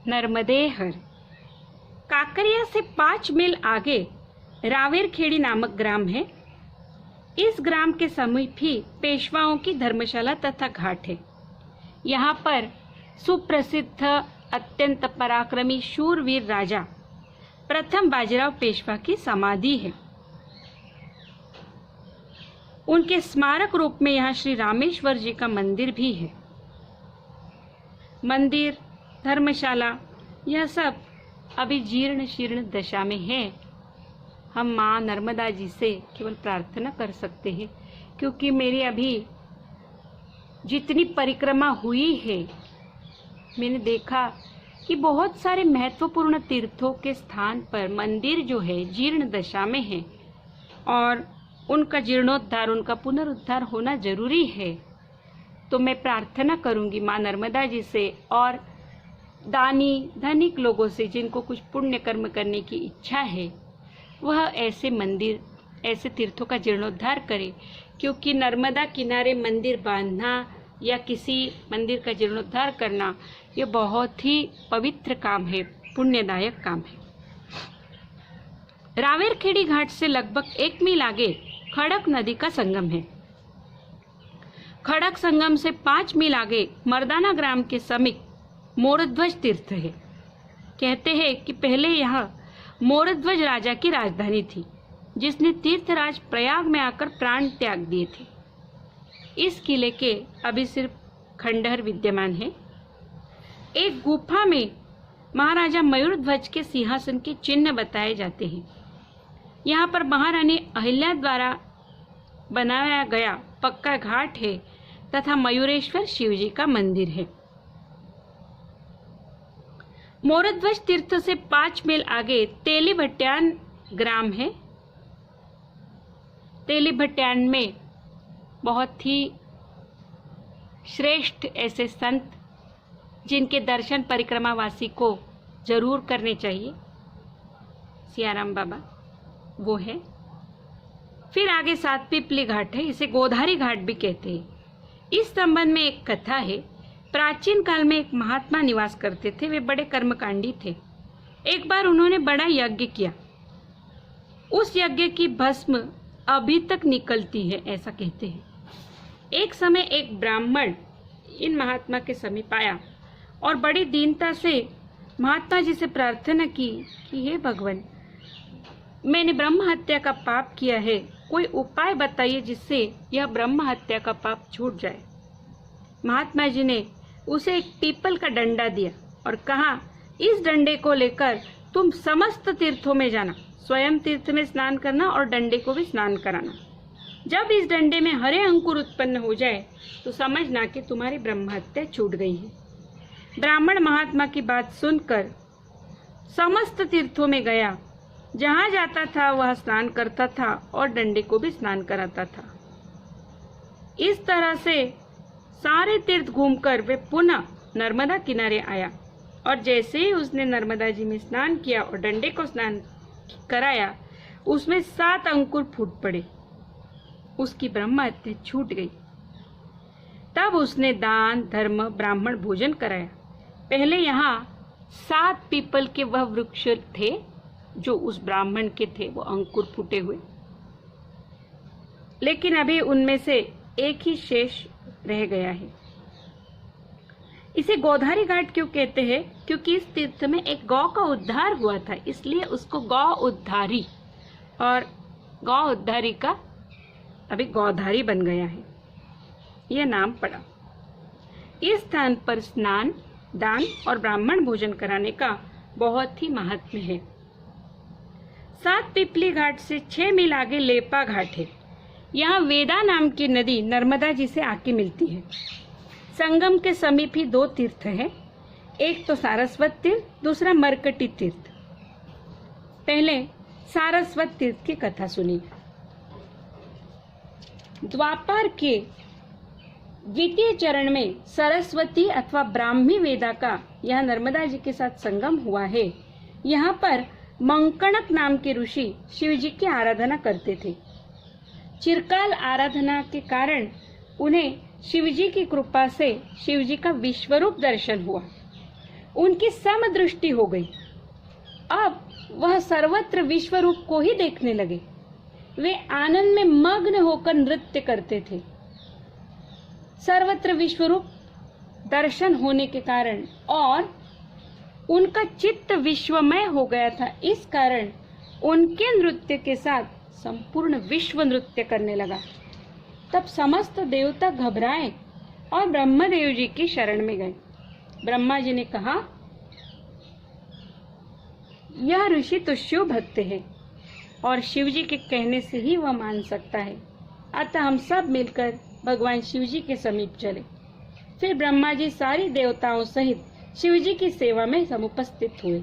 नर्मदे हर। काकरिया से 5 मील आगे रावेरखेड़ी नामक ग्राम है। इस ग्राम के समीप ही पेशवाओं की धर्मशाला तथा घाट है। यहाँ पर सुप्रसिद्ध अत्यंत पराक्रमी शूरवीर राजा प्रथम बाजीराव पेशवा की समाधि है। उनके स्मारक रूप में यहाँ श्री रामेश्वर जी का मंदिर भी है। मंदिर, धर्मशाला, यह सब अभी जीर्ण शीर्ण दशा में है। हम माँ नर्मदा जी से केवल प्रार्थना कर सकते हैं, क्योंकि मेरी अभी जितनी परिक्रमा हुई है, मैंने देखा कि बहुत सारे महत्वपूर्ण तीर्थों के स्थान पर मंदिर जो है जीर्ण दशा में है और उनका जीर्णोद्धार, उनका पुनरुद्धार होना जरूरी है। तो मैं प्रार्थना करूंगी माँ नर्मदा जी से और दानी धनिक लोगों से, जिनको कुछ पुण्य कर्म करने की इच्छा है, वह ऐसे मंदिर, ऐसे तीर्थों का जीर्णोद्धार करे, क्योंकि नर्मदा किनारे मंदिर बांधना या किसी मंदिर का जीर्णोद्धार करना ये बहुत ही पवित्र काम है, पुण्यदायक काम है। रावेरखेड़ी घाट से लगभग 1 मील आगे खड़क नदी का संगम है। खड़क संगम से 5 मील आगे मर्दाना ग्राम के समीप मोरध्वज तीर्थ है। कहते हैं कि पहले यह मोरध्वज राजा की राजधानी थी, जिसने तीर्थराज प्रयाग में आकर प्राण त्याग दिए थे। इस किले के अभी सिर्फ खंडहर विद्यमान है। एक गुफा में महाराजा मयूरध्वज के सिंहासन के चिन्ह बताए जाते हैं। यहाँ पर महारानी अहिल्या द्वारा बनाया गया पक्का घाट है तथा मयूरेश्वर शिवजी का मंदिर है। मोरध्वज तीर्थ से 5 मील आगे तेली भट्यान ग्राम है। तेली भट्यान में बहुत ही श्रेष्ठ ऐसे संत जिनके दर्शन परिक्रमावासी को जरूर करने चाहिए, सियाराम बाबा वो है। फिर आगे 7 पीपली घाट है, इसे गोधारी घाट भी कहते हैं। इस संबंध में एक कथा है। प्राचीन काल में एक महात्मा निवास करते थे। वे बड़े कर्मकांडी थे। एक बार उन्होंने बड़ा यज्ञ किया। उस यज्ञ की भस्म अभी तक निकलती है, ऐसा कहते हैं। एक समय एक ब्राह्मण इन महात्मा के समीप आया और बड़ी दीनता से महात्मा जी से प्रार्थना की कि हे भगवान, मैंने ब्रह्म हत्या का पाप किया है, कोई उपाय बताइए जिससे यह ब्रह्म हत्या का पाप छूट जाए। महात्मा जी ने उसे एक पीपल का डंडा दिया और कहा, इस डंडे को लेकर तुम समस्त तीर्थों में जाना, स्वयं तीर्थ में स्नान करना और डंडे को भी स्नान कराना। जब इस डंडे में हरे अंकुर उत्पन्न हो जाए तो समझना कि तुम्हारी ब्रह्म हत्या छूट गई है। ब्राह्मण महात्मा की बात सुनकर समस्त तीर्थों में गया। जहाँ जाता था वह स्नान करता था और डंडे को भी स्नान कराता था। इस तरह से सारे तीर्थ घूमकर वे पुनः नर्मदा किनारे आया और जैसे ही उसने नर्मदा जी में स्नान किया और डंडे को स्नान कराया, उसमें 7 अंकुर फूट पड़े। उसकी ब्रह्म हत्या छूट गई। तब उसने दान धर्म ब्राह्मण भोजन कराया। पहले यहाँ 7 पीपल के वह वृक्ष थे जो उस ब्राह्मण के थे, वो अंकुर फूटे हुए, लेकिन अभी उनमें से एक ही शेष रह गया है। इसे गोधारी घाट क्यों कहते हैं? क्योंकि इस तीर्थ में एक गौ का उद्धार हुआ था, इसलिए उसको गौ उद्धारी, और गौ उद्धारी का अभी गोधारी बन गया है, यह नाम पड़ा। इस स्थान पर स्नान, दान और ब्राह्मण भोजन कराने का बहुत ही महत्व है। 7 पीपली घाट से 6 मील आगे लेपा घाट है। यहाँ वेदा नाम की नदी नर्मदा जी से आके मिलती है। संगम के समीप ही 2 तीर्थ हैं, एक तो सारस्वत तीर्थ, दूसरा मरकटी तीर्थ। पहले सारस्वत तीर्थ की कथा सुनिए। द्वापर के द्वितीय चरण में सरस्वती अथवा ब्राह्मी वेदा का यह नर्मदा जी के साथ संगम हुआ है। यहाँ पर मंकणक नाम के ऋषि शिव जी की आराधना करते थे। चिरकाल आराधना के कारण उन्हें शिव जी की कृपा से शिव जी का विश्वरूप दर्शन हुआ। उनकी समदृष्टि हो गई। अब वह सर्वत्र विश्व रूप को ही देखने लगे। वे आनंद में मग्न होकर नृत्य करते थे। सर्वत्र विश्व रूप दर्शन होने के कारण और उनका चित्त विश्वमय हो गया था। इस कारण उनके नृत्य के साथ संपूर्ण विश्व नृत्य करने लगा। तब समस्त देवता घबराए और ब्रह्मदेव जी की शरण में गए। ब्रह्मा जी ने कहा, यह ऋषि तो शिव भक्त है और शिव जी के कहने से ही वह मान सकता है। अतः हम सब मिलकर भगवान शिव जी के समीप चले। फिर ब्रह्मा जी सारी देवताओं सहित शिव जी की सेवा में समुपस्थित हुए।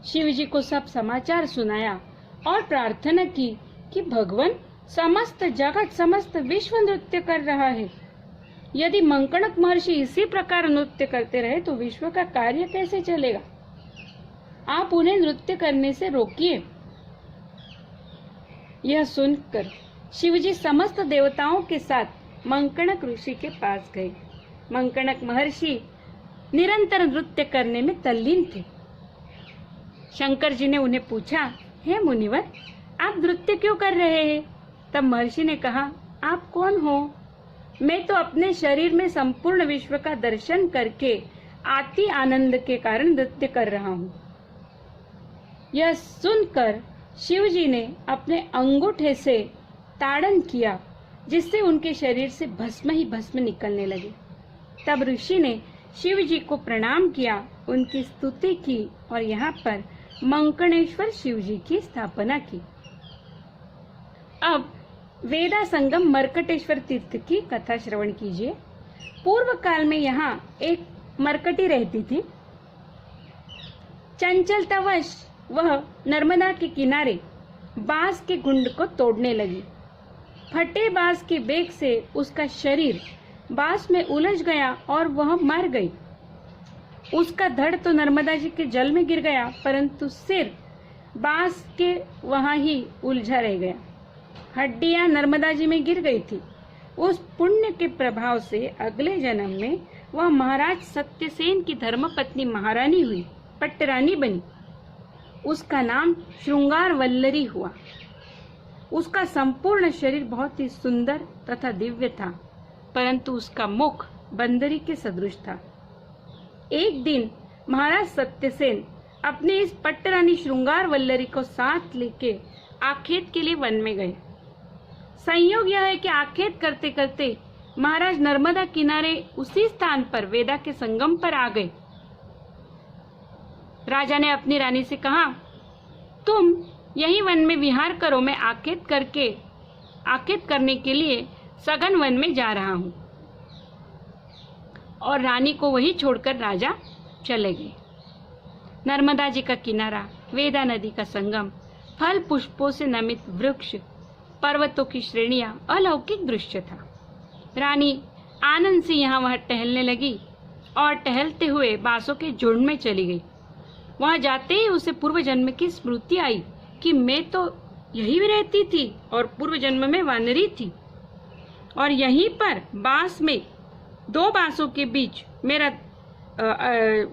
शिव जी को सब समाचार सुनाया और प्रार्थना की कि भगवान, समस्त जगत समस्त विश्व नृत्य कर रहा है। यदि मंकणक महर्षि इसी प्रकार नृत्य करते रहे तो विश्व का कार्य कैसे चलेगा? आप उन्हें नृत्य करने से रोकिए। यह सुनकर शिवजी समस्त देवताओं के साथ मंकणक ऋषि के पास गए। मंकणक महर्षि निरंतर नृत्य करने में तल्लीन थे। शंकर जी ने उन्हें पूछा, हे मुनिवर, आप नृत्य क्यों कर रहे हैं? तब महर्षि ने कहा, आप कौन हो? मैं तो अपने शरीर में संपूर्ण विश्व का दर्शन करके अति आनंद के कारण नृत्य कर रहा हूँ। यह सुनकर शिव जी ने अपने अंगूठे से ताड़न किया, जिससे उनके शरीर से भस्म ही भस्म निकलने लगे। तब ऋषि ने शिव जी को प्रणाम किया, उनकी स्तुति की और यहाँ पर मंकणेश्वर शिव जी की स्थापना की। अब वेदा संगम मर्कटेश्वर तीर्थ की कथा श्रवण कीजिए। पूर्व काल में यहाँ एक मरकटी रहती थी। चंचलतावश वह नर्मदा के किनारे बांस के गुंड को तोड़ने लगी। फटे बांस के बेग से उसका शरीर बांस में उलझ गया और वह मर गई। उसका धड़ तो नर्मदा जी के जल में गिर गया, परंतु सिर बांस के वहां ही उलझा रह गया। हड्डियां नर्मदा जी में गिर गई थी। उस पुण्य के प्रभाव से अगले जन्म में वह महाराज सत्यसेन की धर्मपत्नी महारानी हुई, पट्टरानी बनी। उसका नाम श्रृंगार वल्लरी हुआ। उसका संपूर्ण शरीर बहुत ही सुंदर तथा दिव्य था, परंतु उसका मुख बंदरी के सदृश था। एक दिन महाराज सत्यसेन अपने इस पट्टरानी श्रृंगार वल्लरी को साथ लेके आखेट के लिए वन में गए। संयोग यह है कि आखेट करते करते महाराज नर्मदा किनारे उसी स्थान पर वेदा के संगम पर आ गए। राजा ने अपनी रानी से कहा, तुम यही वन में विहार करो, मैं आखेट करने के लिए सघन वन में जा रहा हूँ। और रानी को वही छोड़कर राजा चले गए। नर्मदा जी का किनारा, वेदा नदी का संगम, फल पुष्पों से नमित वृक्ष, पर्वतों की श्रेणियां, अलौकिक दृश्य था। रानी आनंद से यहाँ वहां टहलने लगी और टहलते हुए बांसों के झुंड में चली गई। वहां जाते ही उसे पूर्व जन्म की स्मृति आई कि मैं तो यही रहती थी और पूर्व जन्म में वानरी थी, और यहीं पर बांस में दो बांसों के बीच मेरा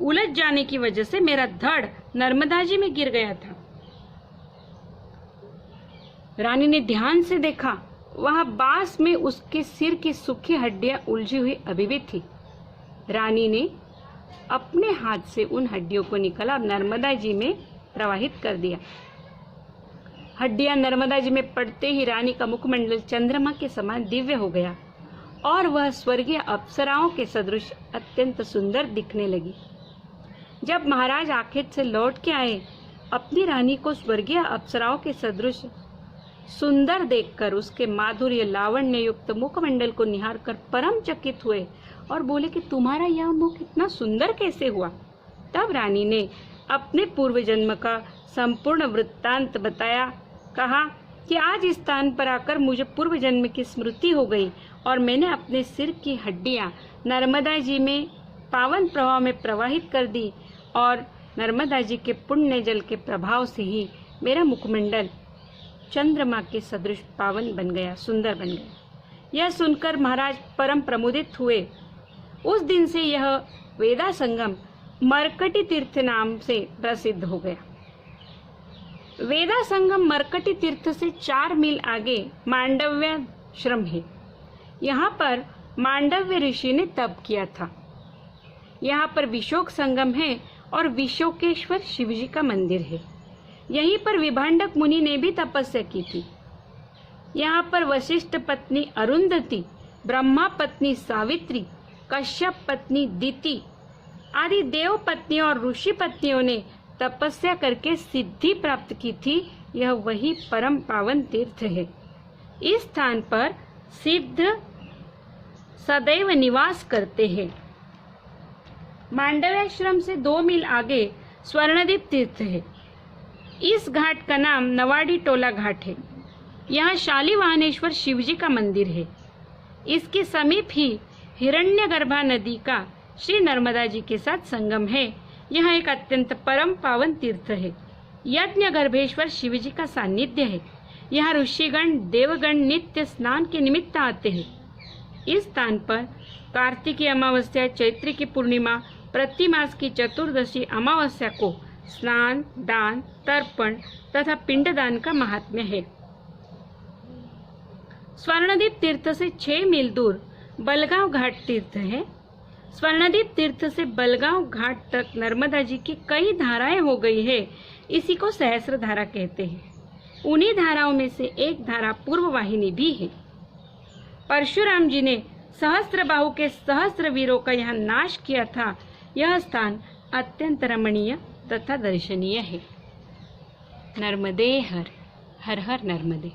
उलझ जाने की वजह से मेरा धड़ नर्मदा जी में गिर गया था। रानी ने ध्यान से देखा, वहां बांस में उसके सिर की सूखी हड्डियां उलझी हुई अभी भी थी। रानी ने अपने हाथ से उन हड्डियों को निकाला और नर्मदा जी में प्रवाहित कर दिया। हड्डियां नर्मदा जी में पड़ते ही रानी का मुखमंडल चंद्रमा के समान दिव्य हो गया और वह स्वर्गीय अप्सराओं के सदृश अत्यंत सुंदर दिखने लगी। जब महाराज आखेट से लौट के आए, अपनी रानी को स्वर्गीय अप्सराओं के सदृश सुंदर देखकर उसके माधुर्य लावण्य युक्त मुखमंडल को निहारकर परम चकित हुए और बोले कि तुम्हारा यह मुख इतना सुंदर कैसे हुआ? तब रानी ने अपने पूर्व जन्म का संपूर्ण वृत्तांत बताया। कहा कि आज इस स्थान पर आकर मुझे पूर्व जन्म की स्मृति हो गई और मैंने अपने सिर की हड्डियां नर्मदा जी में पावन प्रवाह में प्रवाहित कर दी और नर्मदा जी के पुण्य जल के प्रभाव से ही मेरा मुखमंडल चंद्रमा के सदृश पावन बन गया, सुंदर बन गया। यह सुनकर महाराज परम प्रमुदित हुए। उस दिन से यह वेदा संगम मरकटी तीर्थ नाम से प्रसिद्ध हो गया। वेदा संगम मरकटी तीर्थ से 4 मील आगे मांडव्याश्रम है। यहाँ पर मांडव्य ऋषि ने तप किया था। यहाँ पर विशोक संगम है और विशोकेश्वर शिवजी का मंदिर है। यहीं पर विभांडक मुनि ने भी तपस्या की थी। यहाँ पर वशिष्ठ पत्नी अरुंधति, ब्रह्मा पत्नी सावित्री, कश्यप पत्नी दिति आदि देव पत्नियों और ऋषि पत्नियों ने तपस्या करके सिद्धि प्राप्त की थी। यह वही परम पावन तीर्थ है। इस स्थान पर सिद्ध सदैव निवास करते हैं। मांडव्याश्रम से 2 मील आगे स्वर्णदीप तीर्थ है। इस घाट का नाम नवाडी टोला घाट है। यहाँ शालिवाहनेश्वर शिवजी का मंदिर है। इसके समीप ही हिरण्यगर्भा नदी का श्री नर्मदा जी के साथ संगम है। यह एक अत्यंत परम पावन तीर्थ है। यज्ञ गर्भेश्वर शिवजी का सानिध्य है। यहाँ ऋषिगण देवगण नित्य स्नान के निमित्त आते हैं। इस स्थान पर कार्तिकी अमावस्या, चैत्र की पूर्णिमा, प्रतिमास की चतुर्दशी अमावस्या को स्नान, दान, तर्पण तथा पिंडदान का महात्म्य है। स्वर्णदीप तीर्थ से 6 मील दूर बलगांव घाट तीर्थ है। स्वर्णदीप तीर्थ से बलगांव घाट तक नर्मदा जी की कई धाराएं हो गई है। इसी को सहस्र धारा कहते हैं। उन्हीं धाराओं में से एक धारा पूर्व वाहिनी भी है। परशुराम जी ने सहस्त्रबाहु के सहस्त्र वीरों का यहाँ नाश किया था। यह स्थान अत्यंत रमणीय तथा दर्शनीय है। नर्मदे हर हर हर नर्मदे।